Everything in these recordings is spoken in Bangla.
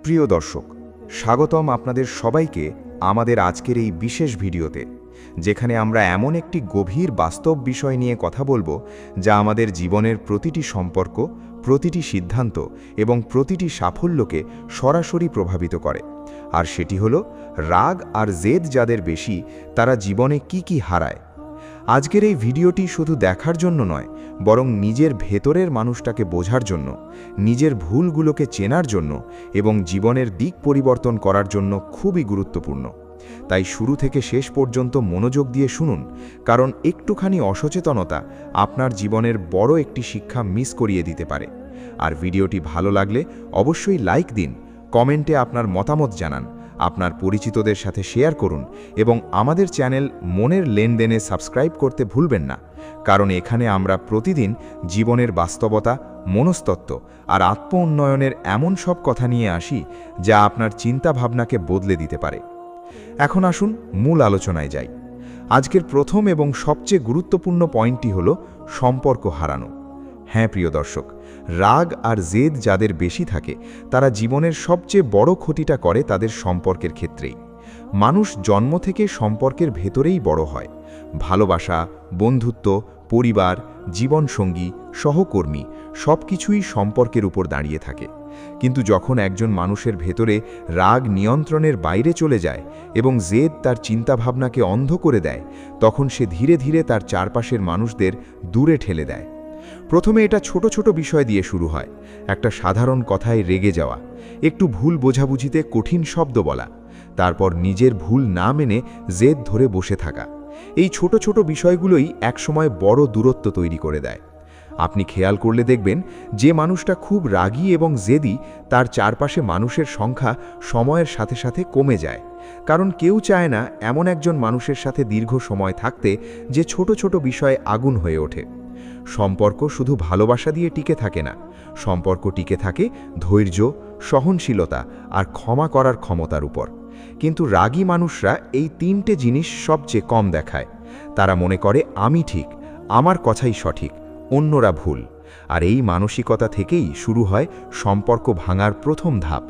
প্রিয় দর্শক, স্বাগতম আপনাদের সবাইকে আমাদের আজকের এই বিশেষ ভিডিওতে, যেখানে আমরা এমন একটি গভীর বাস্তব বিষয় নিয়ে কথা বলবো যা আমাদের জীবনের প্রতিটি সম্পর্ক, প্রতিটি সিদ্ধান্ত এবং প্রতিটি সাফল্যকে সরাসরি প্রভাবিত করে। আর সেটি হলো রাগ আর জেদ যাদের বেশি, তারা জীবনে কি হারায়। আজকের এই ভিডিওটি শুধু দেখার জন্য নয়, বরং নিজের ভেতরের মানুষটাকে বোঝার জন্য, নিজের ভুলগুলোকে চেনার জন্য এবং জীবনের দিক পরিবর্তন করার জন্য খুবই গুরুত্বপূর্ণ। তাই শুরু থেকে শেষ পর্যন্ত মনোযোগ দিয়ে শুনুন, কারণ একটুখানি অসচেতনতা আপনার জীবনের বড় একটি শিক্ষা মিস করিয়ে দিতে পারে। আর ভিডিওটি ভালো লাগলে অবশ্যই লাইক দিন, কমেন্টে আপনার মতামত জানান, আপনার পরিচিতদের সাথে শেয়ার করুন এবং আমাদের চ্যানেল মনের লেনদেনে সাবস্ক্রাইব করতে ভুলবেন না, কারণ এখানে আমরা প্রতিদিন জীবনের বাস্তবতা, মনস্তত্ত্ব আর আত্ম উন্নয়নের এমন সব কথা নিয়ে আসি যা আপনার চিন্তাভাবনাকে বদলে দিতে পারে। এখন আসুন মূল আলোচনায় যাই। আজকের প্রথম এবং সবচেয়ে গুরুত্বপূর্ণ পয়েন্টটি হল সম্পর্ক হারানো। হ্যাঁ প্রিয় দর্শক, রাগ আর জেদ যাদের বেশি থাকে, তারা জীবনের সবচেয়ে বড় ক্ষতিটা করে তাদের সম্পর্কের ক্ষেত্রেই। মানুষ জন্ম থেকে সম্পর্কের ভেতরেই বড় হয়। ভালোবাসা, বন্ধুত্ব, পরিবার, জীবনসঙ্গী, সহকর্মী সবকিছুই সম্পর্কের উপর দাঁড়িয়ে থাকে। কিন্তু যখন একজন মানুষের ভেতরে রাগ নিয়ন্ত্রণের বাইরে চলে যায় এবং জেদ তার চিন্তাভাবনাকে অন্ধ করে দেয়, তখন সে ধীরে ধীরে তার চারপাশের মানুষদের দূরে ঠেলে দেয়। প্রথমে এটা ছোট ছোট বিষয় দিয়ে শুরু হয়। একটা সাধারণ কথায় রেগে যাওয়া, একটু ভুল বোঝাবুঝিতে কঠিন শব্দ বলা, তারপর নিজের ভুল না মেনে জেদ ধরে বসে থাকা। এই ছোট ছোট বিষয়গুলোই একসময় বড় দূরত্ব তৈরি করে দেয়। আপনি খেয়াল করলে দেখবেন, যে মানুষটা খুব রাগী এবং জেদি, তার চারপাশে মানুষের সংখ্যা সময়ের সাথে সাথে কমে যায়। কারণ কেউ চায় না এমন একজন মানুষের সাথে দীর্ঘ সময় থাকতে যে ছোট ছোট বিষয়ে আগুন হয়ে ওঠে। সম্পর্ক শুধু ভালোবাসা দিয়ে টিকে থাকে না, সম্পর্ক টিকে থাকে ধৈর্য, সহনশীলতা আর ক্ষমা করার ক্ষমতার উপর। কিন্তু রাগী মানুষরা এই তিনটে জিনিস সবচেয়ে কম দেখায়। তারা মনে করে আমি ঠিক, আমার কথাই সঠিক, অন্যরা ভুল। আর এই মানসিকতা থেকেই শুরু হয় সম্পর্ক ভাঙার প্রথম ধাপ।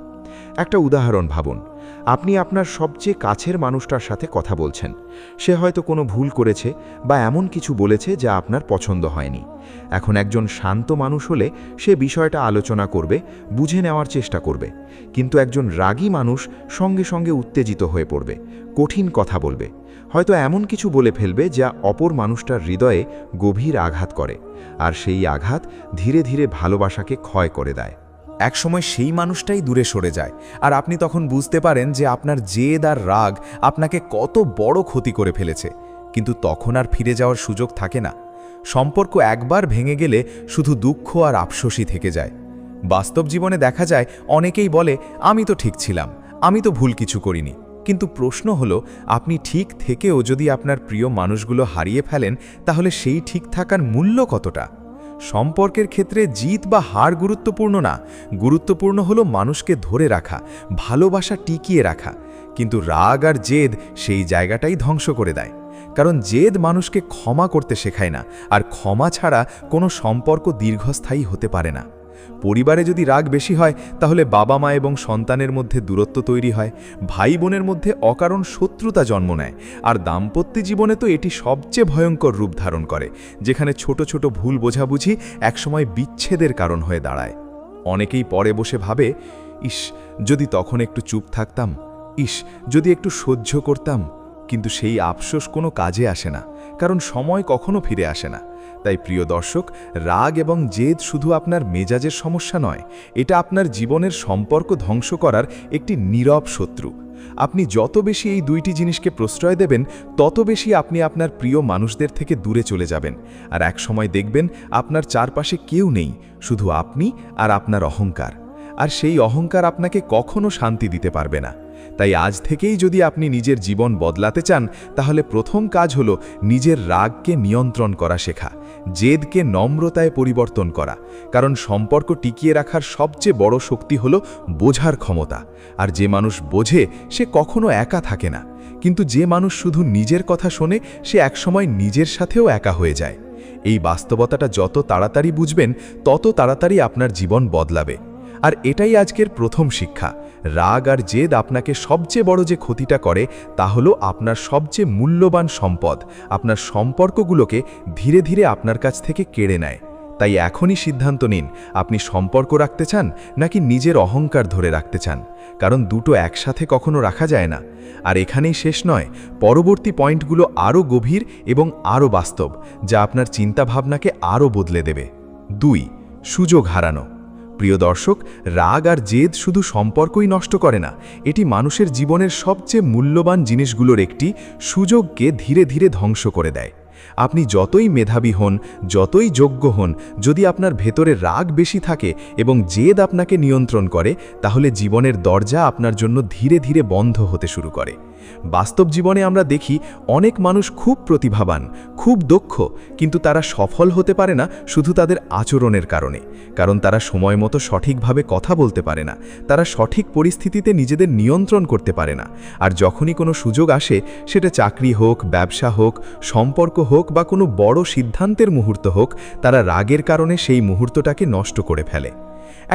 একটা উদাহরণ ভাবুন, আপনি আপনার সবচেয়ে কাছের মানুষটার সাথে কথা বলছেন। সে হয়তো কোনো ভুল করেছে বা এমন কিছু বলেছে যা আপনার পছন্দ হয়নি। এখন একজন শান্ত মানুষ হলে সে বিষয়টা আলোচনা করবে, বুঝে নেওয়ার চেষ্টা করবে। কিন্তু একজন রাগী মানুষ সঙ্গে সঙ্গে উত্তেজিত হয়ে পড়বে, কঠিন কথা বলবে, হয়তো এমন কিছু বলে ফেলবে যা অপর মানুষটার হৃদয়ে গভীর আঘাত করে। আর সেই আঘাত ধীরে ধীরে ভালোবাসাকে ক্ষয় করে দেয়। একসময় সেই মানুষটাই দূরে সরে যায়, আর আপনি তখন বুঝতে পারেন যে আপনার জেদ আর রাগ আপনাকে কত বড় ক্ষতি করে ফেলেছে। কিন্তু তখন আর ফিরে যাওয়ার সুযোগ থাকে না। সম্পর্ক একবার ভেঙে গেলে শুধু দুঃখ আর আফসোসই থেকে যায়। বাস্তব জীবনে দেখা যায় অনেকেই বলে, আমি তো ঠিক ছিলাম, আমি তো ভুল কিছু করিনি। কিন্তু প্রশ্ন হলো, আপনি ঠিক থেকেও যদি আপনার প্রিয় মানুষগুলো হারিয়ে ফেলেন, তাহলে সেই ঠিক থাকার মূল্য কতটা? সম্পর্কের ক্ষেত্রে জিত বা হার গুরুত্বপূর্ণ না, গুরুত্বপূর্ণ হলো মানুষকে ধরে রাখা, ভালোবাসা টিকিয়ে রাখা। কিন্তু রাগ আর জেদ সেই জায়গাটাই ধ্বংস করে দেয়। কারণ জেদ মানুষকে ক্ষমা করতে শেখায় না, আর ক্ষমা ছাড়া কোনো সম্পর্ক দীর্ঘস্থায়ী হতে পারে না। পরিবারে যদি রাগ বেশি হয়, তাহলে বাবা মা এবং সন্তানের মধ্যে দূরত্ব তৈরি হয়, ভাই বোনের মধ্যে অকারণ শত্রুতা জন্ম নেয়। আর দাম্পত্য জীবনে তো এটি সবচেয়ে ভয়ঙ্কর রূপ ধারণ করে, যেখানে ছোট ছোট ভুল বোঝাবুঝি একসময় বিচ্ছেদের কারণ হয়ে দাঁড়ায়। অনেকেই পরে বসে ভাবে, ইস যদি তখন একটু চুপ থাকতাম, ইস যদি একটু সহ্য করতাম। কিন্তু সেই আফসোস কোনো কাজে আসে না, কারণ সময় কখনো ফিরে আসে না। তাই প্রিয় দর্শক, রাগ এবং জেদ শুধু আপনার মেজাজের সমস্যা নয়, এটা আপনার জীবনের সম্পর্ক ধ্বংস করার একটি নীরব শত্রু। আপনি যত বেশি এই দুইটি জিনিসকে প্রশ্রয় দেবেন, তত বেশি আপনি আপনার প্রিয় মানুষদের থেকে দূরে চলে যাবেন। আর এক সময় দেখবেন আপনার চারপাশে কেউ নেই, শুধু আপনি আর আপনার অহংকার। আর সেই অহংকার আপনাকে কখনো শান্তি দিতে পারবে না। তাই আজ থেকেই যদি আপনি নিজের জীবন বদলাতে চান, তাহলে প্রথম কাজ হলো নিজের রাগকে নিয়ন্ত্রণ করা শেখা, জেদকে নম্রতায় পরিবর্তন করা। কারণ সম্পর্ক টিকিয়ে রাখার সবচেয়ে বড় শক্তি হলো বোঝার ক্ষমতা। আর যে মানুষ বোঝে সে কখনো একা থাকে না। কিন্তু যে মানুষ শুধু নিজের কথা শোনে, সে একসময় নিজের সাথেও একা হয়ে যায়। এই বাস্তবতাটা যত তাড়াতাড়ি বুঝবেন, তত তাড়াতাড়ি আপনার জীবন বদলাবে। আর এটাই আজকের প্রথম শিক্ষা। রাগ আর জেদ আপনাকে সবচেয়ে বড় যে ক্ষতিটা করে তা হলো আপনার সবচেয়ে মূল্যবান সম্পদ, আপনার সম্পর্কগুলোকে ধীরে ধীরে আপনার কাছ থেকে কেড়ে নেয়। তাই এখনই সিদ্ধান্ত নিন, আপনি সম্পর্ক রাখতে চান নাকি নিজের অহংকার ধরে রাখতে চান, কারণ দুটো একসাথে কখনো রাখা যায় না। আর এখানেই শেষ নয়, পরবর্তী পয়েন্টগুলো আরও গভীর এবং আরও বাস্তব, যা আপনার চিন্তাভাবনাকে আরও বদলে দেবে। 2. সুযোগ হারানো। প্রিয় দর্শক, রাগ আর জেদ শুধু সম্পর্কই নষ্ট করে না, এটি মানুষের জীবনের সবচেয়ে মূল্যবান জিনিসগুলোর একটি, সুযোগকে ধীরে ধীরে ধ্বংস করে দেয়। আপনি যতই মেধাবী হন, যতই যোগ্য হন, যদি আপনার ভেতরে রাগ বেশি থাকে এবং জেদ আপনাকে নিয়ন্ত্রণ করে, তাহলে জীবনের দরজা আপনার জন্য ধীরে ধীরে বন্ধ হতে শুরু করে। বাস্তব জীবনে আমরা দেখি অনেক মানুষ খুব প্রতিভাবান, খুব দক্ষ, কিন্তু তারা সফল হতে পারে না শুধু তাদের আচরণের কারণে, কারণ তারা সময় মতো সঠিকভাবে কথা বলতে পারে না, তারা সঠিক পরিস্থিতিতে নিজেদের নিয়ন্ত্রণ করতে পারে না। আর যখনই কোনো সুযোগ আসে, সেটা চাকরি হোক, ব্যবসা হোক, সম্পর্ক হোক বা কোনো বড় সিদ্ধান্তের মুহূর্ত হোক, তারা রাগের কারণে সেই মুহূর্তটাকে নষ্ট করে ফেলে।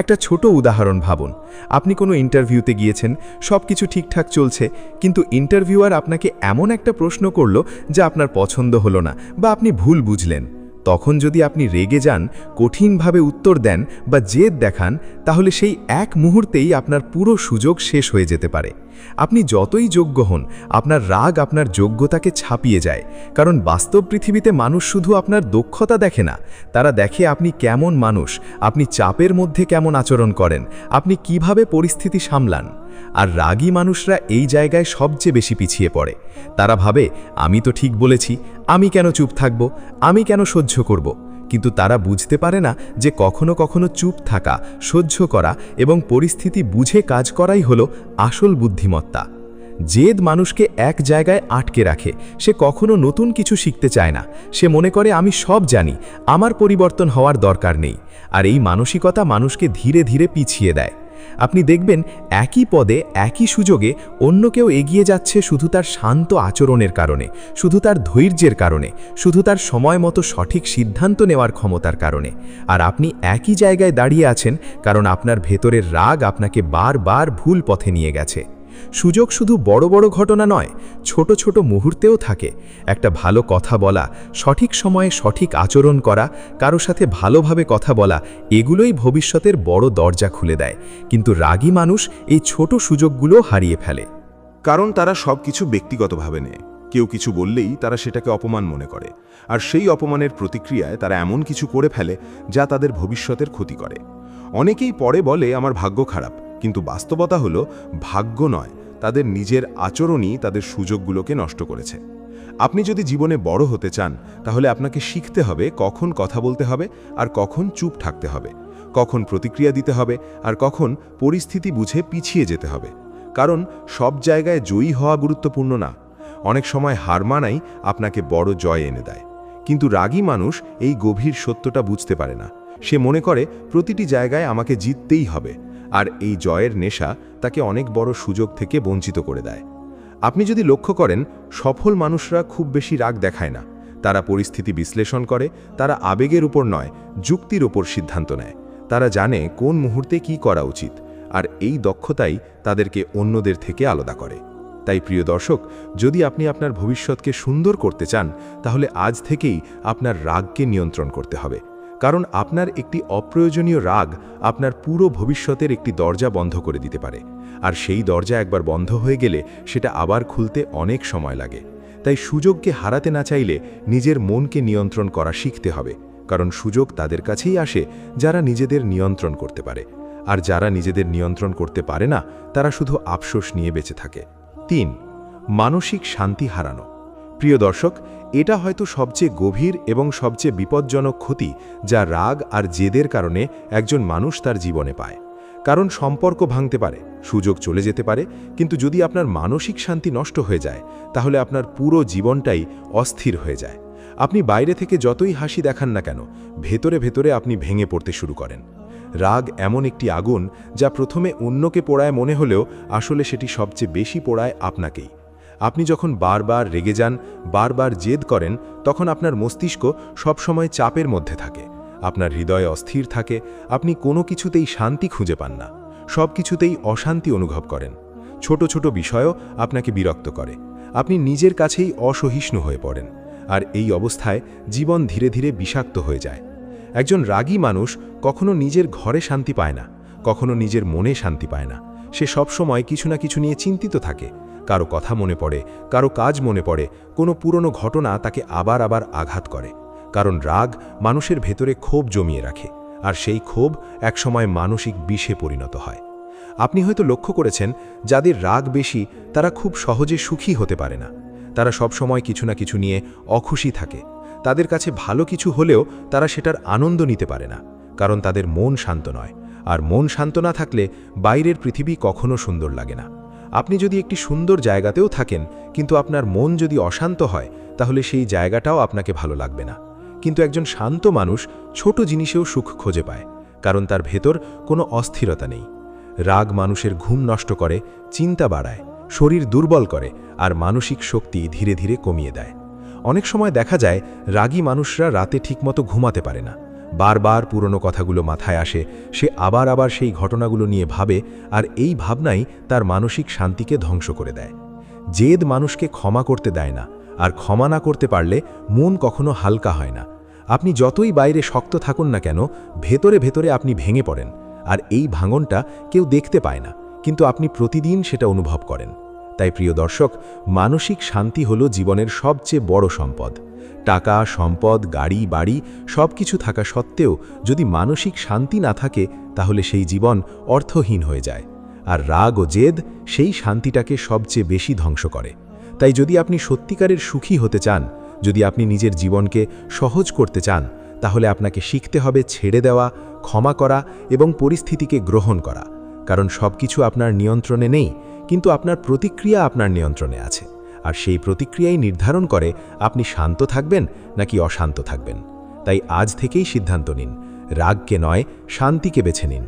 একটা ছোট উদাহরণ ভাবুন, আপনি কোনো ইন্টারভিউতে গিয়েছেন, সব কিছু ঠিকঠাক চলছে, কিন্তু ইন্টারভিউয়ার আপনাকে এমন একটা প্রশ্ন করলো যা আপনার পছন্দ হলো না বা আপনি ভুল বুঝলেন। তখন যদি আপনি রেগে যান, কঠিনভাবে উত্তর দেন বা জেদ দেখান, তাহলে সেই এক মুহূর্তেই আপনার পুরো সুযোগ শেষ হয়ে যেতে পারে। আপনি যতই যোগ্য হন, আপনার রাগ আপনার যোগ্যতাকে ছাপিয়ে যায়, কারণ বাস্তব পৃথিবীতে মানুষ শুধু আপনার দক্ষতা দেখে না, তারা দেখে আপনি কেমন মানুষ, আপনি চাপের মধ্যে কেমন আচরণ করেন, আপনি কিভাবে পরিস্থিতি সামলান। আর রাগী মানুষরা এই জায়গায় সবচেয়ে বেশি পিছিয়ে পড়ে। তারা ভাবে, আমি তো ঠিক বলেছি, আমি কেন চুপ থাকব, আমি কেন সহ্য করব। কিন্তু তারা বুঝতে পারে না যে কখনো কখনো চুপ থাকা, সহ্য করা এবং পরিস্থিতি বুঝে কাজ করাই হলো আসল বুদ্ধিমত্তা। জেদ মানুষকে এক জায়গায় আটকে রাখে, সে কখনো নতুন কিছু শিখতে চায় না, সে মনে করে আমি সব জানি, আমার পরিবর্তন হওয়ার দরকার নেই। আর এই মানসিকতা মানুষকে ধীরে ধীরে পিছিয়ে দেয়। আপনি দেখবেন একই পদে, একই সুযোগে অন্য কেউ এগিয়ে যাচ্ছে শুধু তার শান্ত আচরণের কারণে, শুধু তার ধৈর্যের কারণে, শুধু তার সময় মতো সঠিক সিদ্ধান্ত নেওয়ার ক্ষমতার কারণে। আর আপনি একই জায়গায় দাঁড়িয়ে আছেন কারণ আপনার ভেতরের রাগ আপনাকে বারবার ভুল পথে নিয়ে গেছে। সুযোগ শুধু বড় বড় ঘটনা নয়, ছোট ছোট মুহূর্তেও থাকে। একটা ভালো কথা বলা, সঠিক সময়ে সঠিক আচরণ করা, কারো সাথে ভালোভাবে কথা বলা, এগুলোই ভবিষ্যতের বড় দরজা খুলে দেয়। কিন্তু রাগী মানুষ এই ছোট সুযোগগুলো হারিয়ে ফেলে। কারণ তারা সব কিছু ব্যক্তিগতভাবে নেয়। কেউ কিছু বললেই তারা সেটাকে অপমান মনে করে, আর সেই অপমানের প্রতিক্রিয়ায় তারা এমন কিছু করে ফেলে যা তাদের ভবিষ্যতের ক্ষতি করে। অনেকেই পরে বলে আমার ভাগ্য খারাপ, কিন্তু বাস্তবতা হলো ভাগ্য নয়, তাদের নিজের আচরণই তাদের সুযোগগুলোকে নষ্ট করেছে। আপনি যদি জীবনে বড় হতে চান, তাহলে আপনাকে শিখতে হবে কখন কথা বলতে হবে আর কখন চুপ থাকতে হবে, কখন প্রতিক্রিয়া দিতে হবে আর কখন পরিস্থিতি বুঝে পিছিয়ে যেতে হবে। কারণ সব জায়গায় জয়ী হওয়া গুরুত্বপূর্ণ না, অনেক সময় হার মানাই আপনাকে বড় জয় এনে দেয়। কিন্তু রাগী মানুষ এই গভীর সত্যটা বুঝতে পারে না। সে মনে করে প্রতিটি জায়গায় আমাকে জিততেই হবে, আর এই জয়ের নেশা তাকে অনেক বড় সুযোগ থেকে বঞ্চিত করে দেয়। আপনি যদি লক্ষ্য করেন, সফল মানুষরা খুব বেশি রাগ দেখায় না। তারা পরিস্থিতি বিশ্লেষণ করে, তারা আবেগের উপর নয়, যুক্তির উপর সিদ্ধান্ত নেয়। তারা জানে কোন মুহূর্তে কি করা উচিত, আর এই দক্ষতাই তাদেরকে অন্যদের থেকে আলাদা করে। তাই প্রিয় দর্শক, যদি আপনি আপনার ভবিষ্যৎকে সুন্দর করতে চান, তাহলে আজ থেকেই আপনার রাগকে নিয়ন্ত্রণ করতে হবে। কারণ আপনার একটি অপ্রয়োজনীয় রাগ আপনার পুরো ভবিষ্যতের একটি দরজা বন্ধ করে দিতে পারে, আর সেই দরজা একবার বন্ধ হয়ে গেলে সেটা আবার খুলতে অনেক সময় লাগে। তাই সুযোগকে হারাতে না চাইলে নিজের মনকে নিয়ন্ত্রণ করা শিখতে হবে, কারণ সুযোগ তাদের কাছেই আসে যারা নিজেদের নিয়ন্ত্রণ করতে পারে, আর যারা নিজেদের নিয়ন্ত্রণ করতে পারে না তারা শুধু আফসোস নিয়ে বেঁচে থাকে। 3. মানসিক শান্তি হারানো। প্রিয় দর্শক, এটা হয়তো সবচেয়ে গভীর এবং সবচেয়ে বিপজ্জনক ক্ষতি যা রাগ আর জেদের কারণে একজন মানুষ তার জীবনে পায়। কারণ সম্পর্ক ভাঙতে পারে, সুযোগ চলে যেতে পারে, কিন্তু যদি আপনার মানসিক শান্তি নষ্ট হয়ে যায়, তাহলে আপনার পুরো জীবনটাই অস্থির হয়ে যায়। আপনি বাইরে থেকে যতই হাসি দেখান না কেন, ভেতরে ভেতরে আপনি ভেঙে পড়তে শুরু করেন। রাগ এমন একটি আগুন যা প্রথমে অন্যকে পোড়ায় মনে হলেও আসলে সেটি সবচেয়ে বেশি পোড়ায় আপনাকেই। আপনি যখন বারবার রেগে যান, বারবার জেদ করেন, তখন আপনার মস্তিষ্ক সবসময় চাপের মধ্যে থাকে, আপনার হৃদয় অস্থির থাকে, আপনি কোনো কিছুতেই শান্তি খুঁজে পান না, সব কিছুতেই অশান্তি অনুভব করেন। ছোট ছোট বিষয়ও আপনাকে বিরক্ত করে, আপনি নিজের কাছেই অসহিষ্ণু হয়ে পড়েন, আর এই অবস্থায় জীবন ধীরে ধীরে বিষাক্ত হয়ে যায়। একজন রাগী মানুষ কখনো নিজের ঘরে শান্তি পায় না, কখনো নিজের মনে শান্তি পায় না। সে সবসময় কিছু না কিছু নিয়ে চিন্তিত থাকে, কারো কথা মনে পড়ে, কারো কাজ মনে পড়ে, কোনো পুরনো ঘটনা তাকে আবার আবার আঘাত করে। কারণ রাগ মানুষের ভেতরে ক্ষোভ জমিয়ে রাখে, আর সেই ক্ষোভ একসময় মানসিক বিষে পরিণত হয়। আপনি হয়তো লক্ষ্য করেছেন, যাদের রাগ বেশি তারা খুব সহজে সুখী হতে পারে না। তারা সবসময় কিছু না কিছু নিয়ে অখুশি থাকে। তাদের কাছে ভালো কিছু হলেও তারা সেটার আনন্দ নিতে পারে না, কারণ তাদের মন শান্ত নয়। আর মন শান্ত না থাকলে বাইরের পৃথিবী কখনো সুন্দর লাগে না। আপনি যদি একটি সুন্দর জায়গাতেও থাকেন, কিন্তু আপনার মন যদি অশান্ত হয়, তাহলে সেই জায়গাটাও আপনাকে ভালো লাগবে না। কিন্তু একজন শান্ত মানুষ ছোট জিনিসেও সুখ খুঁজে পায়, কারণ তার ভেতর কোনো অস্থিরতা নেই। রাগ মানুষের ঘুম নষ্ট করে, চিন্তা বাড়ায়, শরীর দুর্বল করে, আর মানসিক শক্তি ধীরে ধীরে কমিয়ে দেয়। অনেক সময় দেখা যায় রাগী মানুষরা রাতে ঠিকমতো ঘুমাতে পারে না। বারবার পুরনো কথাগুলো মাথায় আসে, সে আবার আবার সেই ঘটনাগুলো নিয়ে ভাবে, আর এই ভাবনাই তার মানসিক শান্তিকে ধ্বংস করে দেয়। জেদ মানুষকে ক্ষমা করতে দেয় না, আর ক্ষমা না করতে পারলে মন কখনো হালকা হয় না। আপনি যতই বাইরে শক্ত থাকুন না কেন, ভেতরে ভেতরে আপনি ভেঙে পড়েন, আর এই ভাঙনটা কেউ দেখতে পায় না, কিন্তু আপনি প্রতিদিন সেটা অনুভব করেন। তাই প্রিয় দর্শক, মানসিক শান্তি হলো জীবনের সবচেয়ে বড় সম্পদ। টাকা, সম্পদ, গাড়ি, বাড়ি সব কিছু থাকা সত্ত্বেও যদি মানসিক শান্তি না থাকে, তাহলে সেই জীবন অর্থহীন হয়ে যায়। আর রাগ ও জেদ সেই শান্তিটাকে সবচেয়ে বেশি ধ্বংস করে। তাই যদি আপনি সত্যিকারের সুখী হতে চান, যদি আপনি নিজের জীবনকে সহজ করতে চান, তাহলে আপনাকে শিখতে হবে ছেড়ে দেওয়া, ক্ষমা করা এবং পরিস্থিতিকে গ্রহণ করা। কারণ সব কিছু আপনার নিয়ন্ত্রণে নেই, কিন্তু আপনার প্রতিক্রিয়া আপনার নিয়ন্ত্রণে আছে। আর সেই প্রতিক্রিয়াই নির্ধারণ করে আপনি শান্ত থাকবেন নাকি অশান্ত থাকবেন। তাই আজ থেকেই সিদ্ধান্ত নিন, রাগকে নয় শান্তিকে বেছে নিন,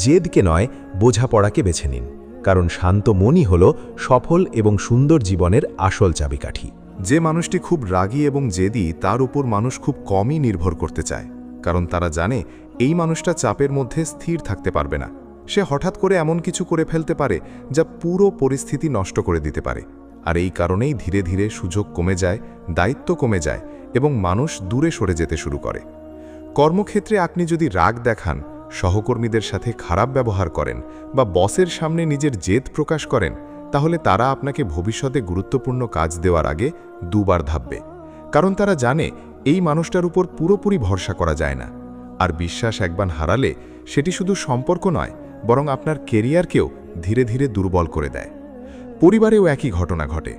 জেদকে নয় বোঝাপড়াকে বেছে নিন। কারণ শান্ত মনই হল সফল এবং সুন্দর জীবনের আসল চাবিকাঠি। যে মানুষটি খুব রাগী এবং জেদি, তার উপর মানুষ খুব কমই নির্ভর করতে চায়, কারণ তারা জানে এই মানুষটা চাপের মধ্যে স্থির থাকতে পারবে না। সে হঠাৎ করে এমন কিছু করে ফেলতে পারে যা পুরো পরিস্থিতি নষ্ট করে দিতে পারে। আর এই কারণেই ধীরে ধীরে সুযোগ কমে যায়, দায়িত্ব কমে যায় এবং মানুষ দূরে সরে যেতে শুরু করে। কর্মক্ষেত্রে আপনি যদি রাগ দেখান, সহকর্মীদের সাথে খারাপ ব্যবহার করেন বা বসের সামনে নিজের জেদ প্রকাশ করেন, তাহলে তারা আপনাকে ভবিষ্যতে গুরুত্বপূর্ণ কাজ দেওয়ার আগে দুবার ভাববে। কারণ তারা জানে এই মানুষটার উপর পুরোপুরি ভরসা করা যায় না। আর বিশ্বাস একবার হারালে সেটি শুধু সম্পর্ক নয়, বরং আপনার কেরিয়ারকেও ধীরে ধীরে দুর্বল করে দেয়। পরিবারেও একই ঘটনা ঘটে।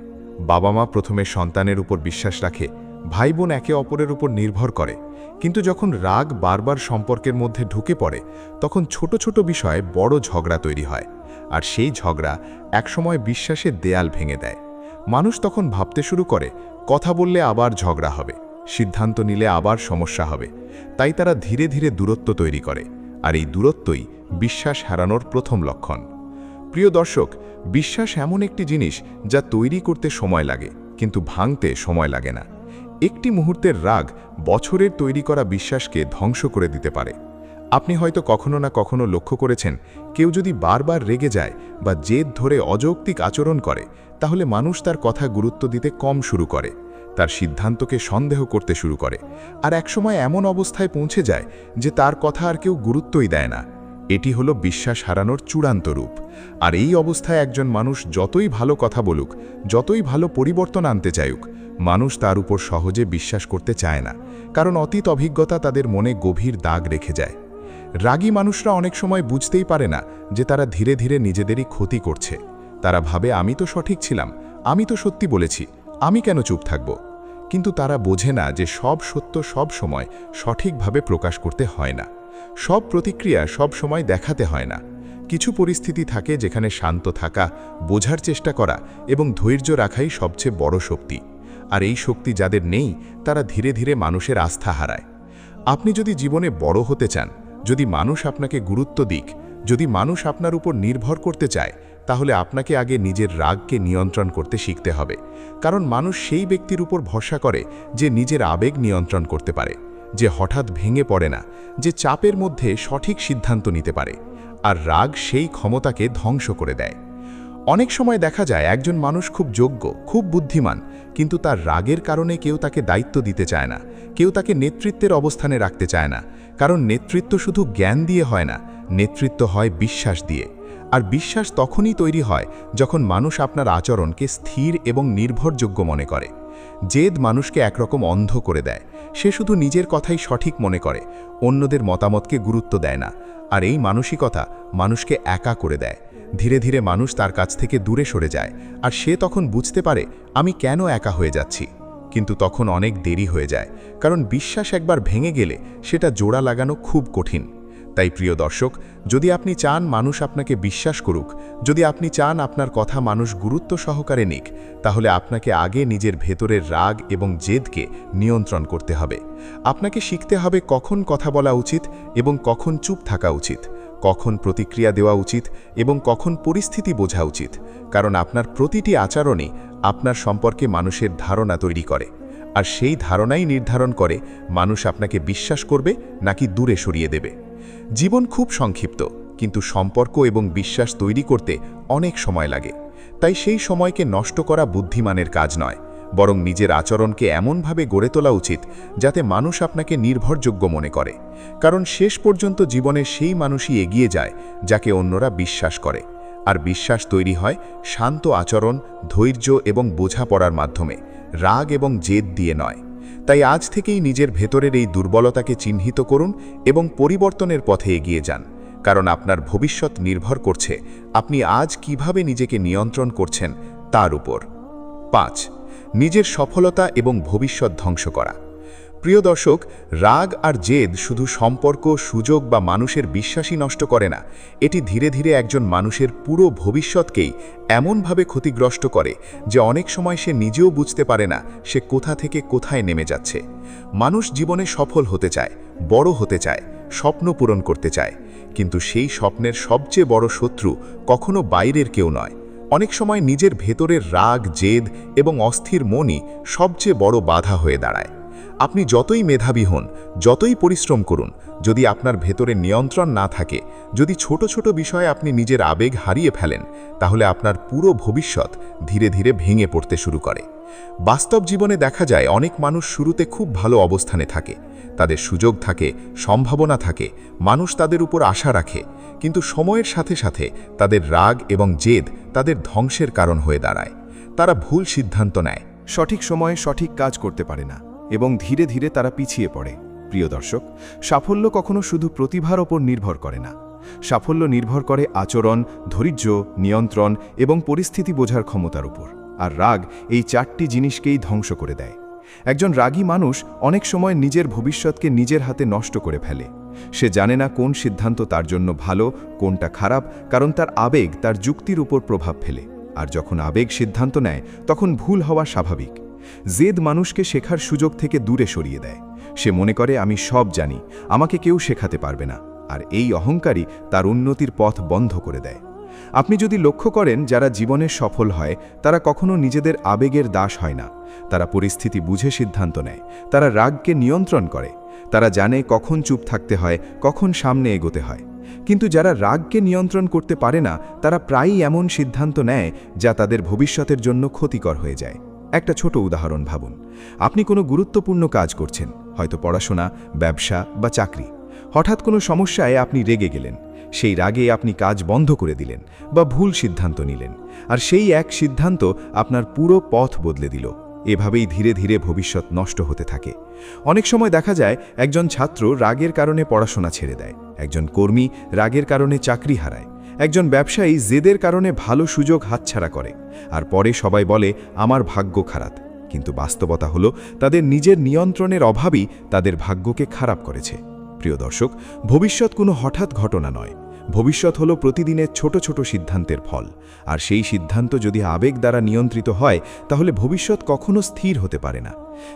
বাবা মা প্রথমে সন্তানের উপর বিশ্বাস রাখে, ভাই বোন একে অপরের উপর নির্ভর করে, কিন্তু যখন রাগ বারবার সম্পর্কের মধ্যে ঢুকে পড়ে, তখন ছোট ছোট বিষয়ে বড় ঝগড়া তৈরি হয়। আর সেই ঝগড়া একসময় বিশ্বাসের দেয়াল ভেঙে দেয়। মানুষ তখন ভাবতে শুরু করে, কথা বললে আবার ঝগড়া হবে, সিদ্ধান্ত নিলে আবার সমস্যা হবে। তাই তারা ধীরে ধীরে দূরত্ব তৈরি করে, আর এই দূরত্বই বিশ্বাস হারানোর প্রথম লক্ষণ। প্রিয় দর্শক, বিশ্বাস এমন একটি জিনিস যা তৈরি করতে সময় লাগে, কিন্তু ভাঙতে সময় লাগে না। একটি মুহূর্তের রাগ বছরের তৈরি করা বিশ্বাসকে ধ্বংস করে দিতে পারে। আপনি হয়তো কখনো না কখনো লক্ষ্য করেছেন, কেউ যদি বারবার রেগে যায় বা জেদ ধরে অযৌক্তিক আচরণ করে, তাহলে মানুষ তার কথা গুরুত্ব দিতে কম শুরু করে, তার সিদ্ধান্তকে সন্দেহ করতে শুরু করে, আর একসময় এমন অবস্থায় পৌঁছে যায় যে তার কথা আর কেউ গুরুত্বই দেয় না। এটি হলো বিশ্বাস হারানোর চূড়ান্ত রূপ। আর এই অবস্থায় একজন মানুষ যতই ভালো কথা বলুক, যতই ভালো পরিবর্তন আনতে চাইুক, মানুষ তার উপর সহজে বিশ্বাস করতে চায় না, কারণ অতীত অভিজ্ঞতা তাদের মনে গভীর দাগ রেখে যায়। রাগী মানুষরা অনেক সময় বুঝতেই পারে না যে তারা ধীরে ধীরে নিজেদেরই ক্ষতি করছে। তারা ভাবে, আমি তো সঠিক ছিলাম, আমি তো সত্যি বলেছি, আমি কেন চুপ থাকব? কিন্তু তারা বোঝে না যে সব সত্য সব সময় সঠিকভাবে প্রকাশ করতে হয় না, সব প্রতিক্রিয়া সব সময় দেখাতে হয় না। কিছু পরিস্থিতি থাকে যেখানে শান্ত থাকা, বোঝার চেষ্টা করা এবং ধৈর্য রাখাই সবচেয়ে বড় শক্তি। আর এই শক্তি যাদের নেই, তারা ধীরে ধীরে মানুষের আস্থা হারায়। আপনি যদি জীবনে বড় হতে চান, যদি মানুষ আপনাকে গুরুত্ব দিক, যদি মানুষ আপনার উপর নির্ভর করতে চায়, তাহলে আপনাকে আগে নিজের রাগকে নিয়ন্ত্রণ করতে শিখতে হবে। কারণ মানুষ সেই ব্যক্তির উপর ভরসা করে যে নিজের আবেগ নিয়ন্ত্রণ করতে পারে, যে হঠাৎ ভেঙে পড়ে না, যে চাপের মধ্যে সঠিক সিদ্ধান্ত নিতে পারে। আর রাগ সেই ক্ষমতাকে ধ্বংস করে দেয়। অনেক সময় দেখা যায় একজন মানুষ খুব যোগ্য, খুব বুদ্ধিমান, কিন্তু তার রাগের কারণে কেউ তাকে দায়িত্ব দিতে চায় না, কেউ তাকে নেতৃত্বের অবস্থানে রাখতে চায় না। কারণ নেতৃত্ব শুধু জ্ঞান দিয়ে হয় না, নেতৃত্ব হয় বিশ্বাস দিয়ে। আর বিশ্বাস তখনই তৈরি হয় যখন মানুষ আপনার আচরণকে স্থির এবং নির্ভরযোগ্য মনে করে। জেদ মানুষকে একরকম অন্ধ করে দেয়। সে শুধু নিজের কথাই সঠিক মনে করে, অন্যদের মতামতকে গুরুত্ব দেয় না। আর এই মানসিকতা মানুষকে একা করে দেয়। ধীরে ধীরে মানুষ তার কাছ থেকে দূরে সরে যায়, আর সে তখন বুঝতে পারে আমি কেন একা হয়ে যাচ্ছি। কিন্তু তখন অনেক দেরি হয়ে যায়, কারণ বিশ্বাস একবার ভেঙে গেলে সেটা জোড়া লাগানো খুব কঠিন। তাই প্রিয় দর্শক, যদি আপনি চান মানুষ আপনাকে বিশ্বাস করুক, যদি আপনি চান আপনার কথা মানুষ গুরুত্ব সহকারে নিক, তাহলে আপনাকে আগে নিজের ভেতরের রাগ এবং জেদকে নিয়ন্ত্রণ করতে হবে। আপনাকে শিখতে হবে কখন কথা বলা উচিত এবং কখন চুপ থাকা উচিত, কখন প্রতিক্রিয়া দেওয়া উচিত এবং কখন পরিস্থিতি বোঝা উচিত। কারণ আপনার প্রতিটি আচরণই আপনার সম্পর্কে মানুষের ধারণা তৈরি করে। আর সেই ধারণাই নির্ধারণ করে মানুষ আপনাকে বিশ্বাস করবে নাকি দূরে সরিয়ে দেবে। জীবন খুব সংক্ষিপ্ত, কিন্তু সম্পর্ক এবং বিশ্বাস তৈরি করতে অনেক সময় লাগে। তাই সেই সময়কে নষ্ট করা বুদ্ধিমানের কাজ নয়, বরং নিজের আচরণকে এমনভাবে গড়ে তোলা উচিত যাতে মানুষ আপনাকে নির্ভরযোগ্য মনে করে। কারণ শেষ পর্যন্ত জীবনে সেই মানুষই এগিয়ে যায় যাকে অন্যরা বিশ্বাস করে। আর বিশ্বাস তৈরি হয় শান্ত আচরণ, ধৈর্য এবং বোঝাপড়ার মাধ্যমে, রাগ এবং জেদ দিয়ে নয়। তাই আজ থেকেই নিজের ভেতরের এই দুর্বলতাকে চিহ্নিত করুন এবং পরিবর্তনের পথে এগিয়ে যান। কারণ আপনার ভবিষ্যৎ নির্ভর করছে আপনি আজ কিভাবে নিজেকে নিয়ন্ত্রণ করছেন তার উপর। 5. নিজের সফলতা এবং ভবিষ্যৎ ধ্বংস করা। প্রিয় দর্শক, রাগ আর জেদ শুধু সম্পর্ক, সুযোগ বা মানুষের বিশ্বাসই নষ্ট করে না, এটি ধীরে ধীরে একজন মানুষের পুরো ভবিষ্যৎকেই এমনভাবে ক্ষতিগ্রস্ত করে যে অনেক সময় সে নিজেও বুঝতে পারে না সে কোথা থেকে কোথায় নেমে যাচ্ছে। মানুষ জীবনে সফল হতে চায়, বড় হতে চায়, স্বপ্ন পূরণ করতে চায়, কিন্তু সেই স্বপ্নের সবচেয়ে বড় শত্রু কখনো বাইরের কেউ নয়। অনেক সময় নিজের ভেতরের রাগ, জেদ এবং অস্থির মনই সবচেয়ে বড় বাধা হয়ে দাঁড়ায়। আপনি যতই মেধাবী হন, যতই পরিশ্রম করুন, যদি আপনার ভেতরে নিয়ন্ত্রণ না থাকে, যদি ছোট ছোট বিষয়ে আপনি নিজের আবেগ হারিয়ে ফেলেন, তাহলে আপনার পুরো ভবিষ্যৎ ধীরে ধীরে ভেঙে পড়তে শুরু করে। বাস্তব জীবনে দেখা যায় অনেক মানুষ শুরুতে খুব ভালো অবস্থানে থাকে, তাদের সুযোগ থাকে, সম্ভাবনা থাকে, মানুষ তাদের উপর আশা রাখে, কিন্তু সময়ের সাথে সাথে তাদের রাগ এবং জেদ তাদের ধ্বংসের কারণ হয়ে দাঁড়ায়। তারা ভুল সিদ্ধান্ত নেয়, সঠিক সময়ে সঠিক কাজ করতে পারে না এবং ধীরে ধীরে তারা পিছিয়ে পড়ে। প্রিয় দর্শক, সাফল্য কখনো শুধু প্রতিভার ওপর নির্ভর করে না। সাফল্য নির্ভর করে আচরণ, ধৈর্য, নিয়ন্ত্রণ এবং পরিস্থিতি বোঝার ক্ষমতার উপর। আর রাগ এই 4টি জিনিসকেই ধ্বংস করে দেয়। একজন রাগী মানুষ অনেক সময় নিজের ভবিষ্যৎকে নিজের হাতে নষ্ট করে ফেলে। সে জানে না কোন সিদ্ধান্ত তার জন্য ভালো, কোনটা খারাপ, কারণ তার আবেগ তার যুক্তির উপর প্রভাব ফেলে। আর যখন আবেগ সিদ্ধান্ত নেয়, তখন ভুল হওয়া স্বাভাবিক। জেদ মানুষকে শেখার সুযোগ থেকে দূরে সরিয়ে দেয়। সে মনে করে আমি সব জানি, আমাকে কেউ শেখাতে পারবে না। আর এই অহংকারই তার উন্নতির পথ বন্ধ করে দেয়। আপনি যদি লক্ষ্য করেন, যারা জীবনে সফল হয় তারা কখনো নিজেদের আবেগের দাস হয় না। তারা পরিস্থিতি বুঝে সিদ্ধান্ত নেয়, তারা রাগকে নিয়ন্ত্রণ করে, তারা জানে কখন চুপ থাকতে হয়, কখন সামনে এগোতে হয়। কিন্তু যারা রাগকে নিয়ন্ত্রণ করতে পারে না, তারা প্রায়ই এমন সিদ্ধান্ত নেয় যা তাদের ভবিষ্যতের জন্য ক্ষতিকর হয়ে যায়। একটা ছোট উদাহরণ ভাবুন। আপনি কোনো গুরুত্বপূর্ণ কাজ করছেন, হয়তো পড়াশোনা, ব্যবসা বা চাকরি। হঠাৎ কোনো সমস্যায় আপনি রেগে গেলেন। সেই রাগে আপনি কাজ বন্ধ করে দিলেন বা ভুল সিদ্ধান্ত নিলেন। আর সেই এক সিদ্ধান্ত আপনার পুরো পথ বদলে দিল। এভাবেই ধীরে ধীরে ভবিষ্যৎ নষ্ট হতে থাকে। অনেক সময় দেখা যায় একজন ছাত্র রাগের কারণে পড়াশোনা ছেড়ে দেয়, একজন কর্মী রাগের কারণে চাকরি হারায়, একজন ব্যবসায়ী জেদের কারণে ভালো সুযোগ হাতছাড়া করে। আর পরে সবাই বলে আমার ভাগ্য খারাপ। কিন্তু বাস্তবতা হলো তাদের নিজের নিয়ন্ত্রণের অভাবই তাদের ভাগ্যকে খারাপ করেছে। প্রিয় দর্শক, ভবিষ্যৎ কোনো হঠাৎ ঘটনা নয়। ভবিষ্যৎ হলো প্রতিদিনের ছোট ছোট সিদ্ধান্তের ফল। আর সেই সিদ্ধান্ত যদি আবেগ দ্বারা নিয়ন্ত্রিত হয়, তাহলে ভবিষ্যৎ কখনো স্থির হতে পারে না।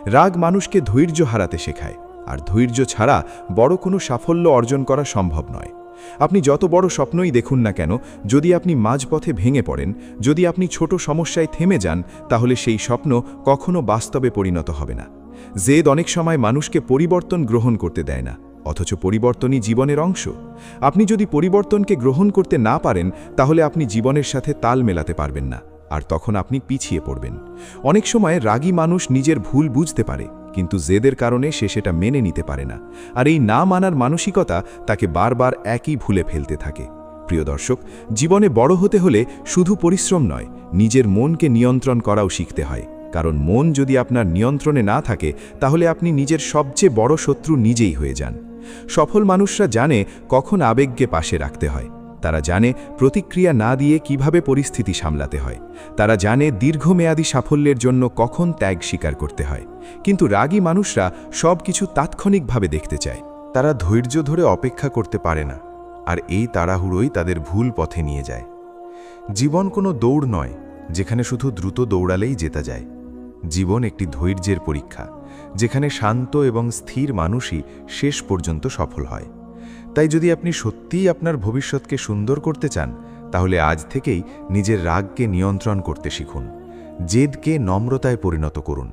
রাগ মানুষকে ধৈর্য হারাতে শেখায়, আর ধৈর্য ছাড়া বড় কোনো সাফল্য অর্জন করা সম্ভব নয়। আপনি যত বড় স্বপ্নই দেখুন না কেন, যদি আপনি মাঝপথে ভেঙে পড়েন, যদি আপনি ছোট সমস্যায় থেমে যান, তাহলে সেই স্বপ্ন কখনো বাস্তবে পরিণত হবে না। জেদ অনেক সময় মানুষকে পরিবর্তন গ্রহণ করতে দেয় না, অথচ পরিবর্তনই জীবনের অংশ। আপনি যদি পরিবর্তনকে গ্রহণ করতে না পারেন, তাহলে আপনি জীবনের সাথে তাল মেলাতে পারবেন না, আর তখন আপনি পিছিয়ে পড়বেন। অনেক সময় রাগী মানুষ নিজের ভুল বুঝতে পারে, কিন্তু জেদের কারণে সে সেটা মেনে নিতে পারে না, আর এই না মানার মানসিকতা তাকে বারবার একই ভুলে ফেলতে থাকে। প্রিয় দর্শক, জীবনে বড় হতে হলে শুধু পরিশ্রম নয়, নিজের মনকে নিয়ন্ত্রণ করাও শিখতে হয়। কারণ মন যদি আপনার নিয়ন্ত্রণে না থাকে, তাহলে আপনি নিজের সবচেয়ে বড় শত্রু নিজেই হয়ে যান। সফল মানুষরা জানে কখন আবেগকে পাশে রাখতে হয়। তারা জানে প্রতিক্রিয়া না দিয়ে কিভাবে পরিস্থিতি সামলাতে হয়। তারা জানে দীর্ঘমেয়াদী সাফল্যের জন্য কখন ত্যাগ স্বীকার করতে হয়। কিন্তু রাগী মানুষরা সব কিছু তাৎক্ষণিকভাবে দেখতে চায়। তারা ধৈর্য ধরে অপেক্ষা করতে পারে না, আর এই তাড়াহুড়োই তাদের ভুল পথে নিয়ে যায়। জীবন কোনো দৌড় নয় যেখানে শুধু দ্রুত দৌড়ালেই জেতা যায়। জীবন একটি ধৈর্যের পরীক্ষা, যেখানে শান্ত এবং স্থির মানুষই শেষ পর্যন্ত সফল হয়। তাই যদি আপনি সত্যিই আপনার ভবিষ্যৎকে সুন্দর করতে চান, তাহলে আজ থেকেই নিজের রাগকে নিয়ন্ত্রণ করতে শিখুন। জেদকে নম্রতায় পরিণত করুন,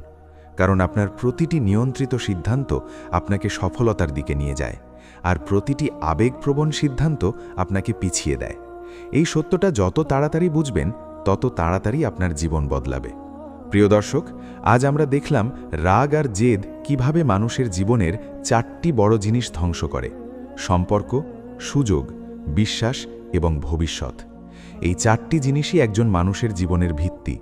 কারণ আপনার প্রতিটি নিয়ন্ত্রিত সিদ্ধান্ত আপনাকে সফলতার দিকে নিয়ে যায়, আর প্রতিটি আবেগপ্রবণ সিদ্ধান্ত আপনাকে পিছিয়ে দেয়। এই সত্যটা যত তাড়াতাড়ি বুঝবেন, তত তাড়াতাড়ি আপনার জীবন বদলাবে। প্রিয় দর্শক, আজ আমরা দেখলাম রাগ আর জেদ কিভাবে মানুষের জীবনের 4টি বড় জিনিস ধ্বংস করে: সম্পর্ক, সুযোগ, বিশ্বাস এবং ভবিষ্যৎ। এই 4টি জিনিসই একজন মানুষের জীবনের ভিত্তি,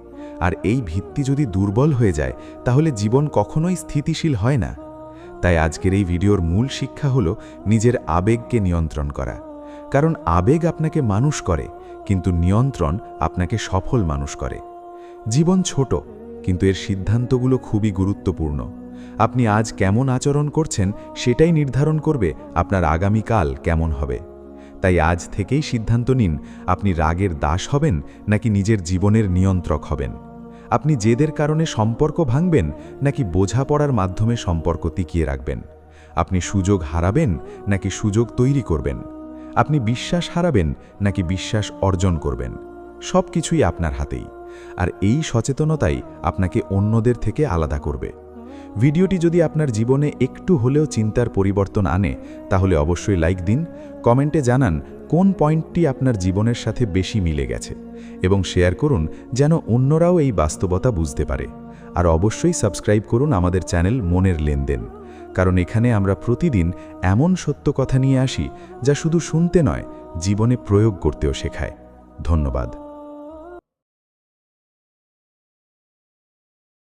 আর এই ভিত্তি যদি দুর্বল হয়ে যায়, তাহলে জীবন কখনোই স্থিতিশীল হয় না। তাই আজকের এই ভিডিওর মূল শিক্ষা হলো নিজের আবেগকে নিয়ন্ত্রণ করা। কারণ আবেগ আপনাকে মানুষ করে, কিন্তু নিয়ন্ত্রণ আপনাকে সফল মানুষ করে। জীবন ছোট, কিন্তু এর সিদ্ধান্তগুলো খুবই গুরুত্বপূর্ণ। আপনি আজ কেমন আচরণ করছেন, সেটাই নির্ধারণ করবে আপনার আগামীকাল কেমন হবে। তাই আজ থেকেই সিদ্ধান্ত নিন, আপনি রাগের দাস হবেন নাকি নিজের জীবনের নিয়ন্ত্রক হবেন। আপনি জেদের কারণে সম্পর্ক ভাঙবেন নাকি বোঝাপড়ার মাধ্যমে সম্পর্ক টিকিয়ে রাখবেন। আপনি সুযোগ হারাবেন নাকি সুযোগ তৈরি করবেন। আপনি বিশ্বাস হারাবেন নাকি বিশ্বাস অর্জন করবেন। সব কিছুই আপনার হাতেই, আর এই সচেতনতাই আপনাকে অন্যদের থেকে আলাদা করবে। ভিডিওটি যদি আপনার জীবনে একটু হলেও চিন্তার পরিবর্তন আনে, তাহলে অবশ্যই লাইক দিন, কমেন্টে জানান কোন পয়েন্টটি আপনার জীবনের সাথে বেশি মিলে গেছে, এবং শেয়ার করুন যেন অন্যরাও এই বাস্তবতা বুঝতে পারে। আর অবশ্যই সাবস্ক্রাইব করুন আমাদের চ্যানেল মনের লেনদেন, কারণ এখানে আমরা প্রতিদিন এমন সত্য কথা নিয়ে আসি যা শুধু শুনতে নয়, জীবনে প্রয়োগ করতেও শেখায়। ধন্যবাদ।